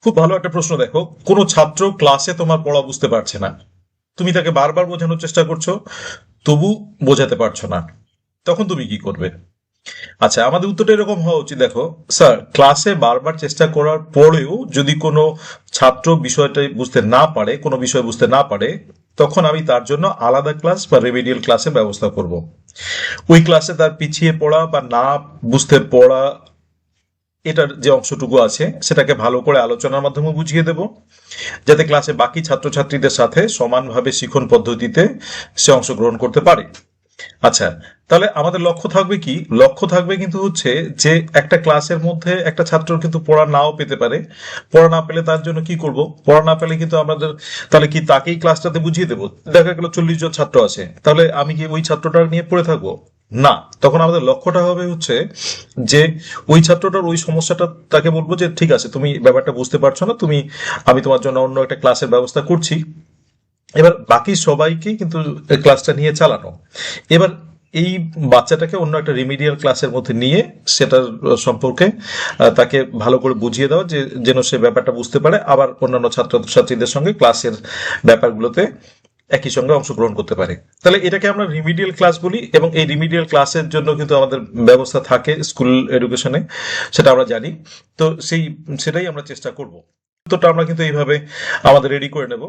খুব ভালো একটা প্রশ্ন। দেখো, কোনো ছাত্র ক্লাসে তোমার পড়া বুঝতে পারছে না, তুমি তাকে বারবার বোঝানোর চেষ্টা করছো, তবু বোঝাতে পারছো না, তখন তুমি কি করবে? আচ্ছা, আমাদের উত্তরটা এরকম হওয়া উচিত। দেখো স্যার, ক্লাসে বারবার চেষ্টা করার পরেও যদি কোনো ছাত্র বিষয়টা বুঝতে না পারে, কোনো বিষয় বুঝতে না পারে, তখন আমি তার জন্য আলাদা ক্লাস বা রেমেডিয়াল ক্লাসের ব্যবস্থা করব। ওই ক্লাসে তার পিছিয়ে পড়া বা না বুঝতে পড়া, এটার যে অংশটুকু আছে সেটাকে ভালো করে আলোচনার মাধ্যমে বুঝিয়ে দেব, যাতে ক্লাসে বাকি ছাত্রছাত্রীদের সাথে সমানভাবে শিক্ষণ পদ্ধতিতে সে অংশগ্রহণ করতে পারে। আচ্ছা, তাহলে আমাদের লক্ষ্য থাকবে কি? লক্ষ্য থাকবে কিন্তু হচ্ছে যে একটা ক্লাসের মধ্যে একটা ছাত্র কিন্তু পড়া নাও পেতে পারে। পড়া না পেলে তার জন্য কি করব? পড়া না পেলে কিন্তু আমাদের তাহলে কি তাকেই ক্লাসটাতে বুঝিয়ে দেবো? দেখা গেল 40 জন ছাত্র আছে, তাহলে আমি কি ওই ছাত্রটা নিয়ে পড়ে থাকবো? না। তখন আমাদের লক্ষ্যটা হবে হচ্ছে যে ওই ছাত্রটার ওই সমস্যাটা, তাকে বলবো যে ঠিক আছে, তুমি ব্যাপারটা বুঝতে পারছো না, তুমি, আমি তোমার জন্য অন্য একটা ক্লাসের ব্যবস্থা করছি। এবার বাকি সবাইকে কিন্তু ক্লাসটা নিয়ে চালানো। এবার এই বাচ্চাটাকে অন্য একটা রিমিডিয়াল ক্লাসের মধ্যে নিয়ে সেটার সম্পর্কে তাকে ভালো করে বুঝিয়ে দেওয়া, যে যেন সে ব্যাপারটা বুঝতে পারে, আবার অন্যান্য ছাত্রছাত্রীদের সঙ্গে ক্লাসের ব্যাপারগুলোতে একই সঙ্গে অংশগ্রহণ করতে পারে। তাহলে এটাকে আমরা রিমিডিয়াল ক্লাস বলি, এবং এই রিমিডিয়াল ক্লাসের জন্য কিন্তু আমাদের ব্যবস্থা থাকে স্কুল এডুকেশনে, সেটা আমরা জানি। তো সেটাই আমরা চেষ্টা করব। উত্তরটা আমরা কিন্তু এইভাবে আমাদের রেডি করে নেব।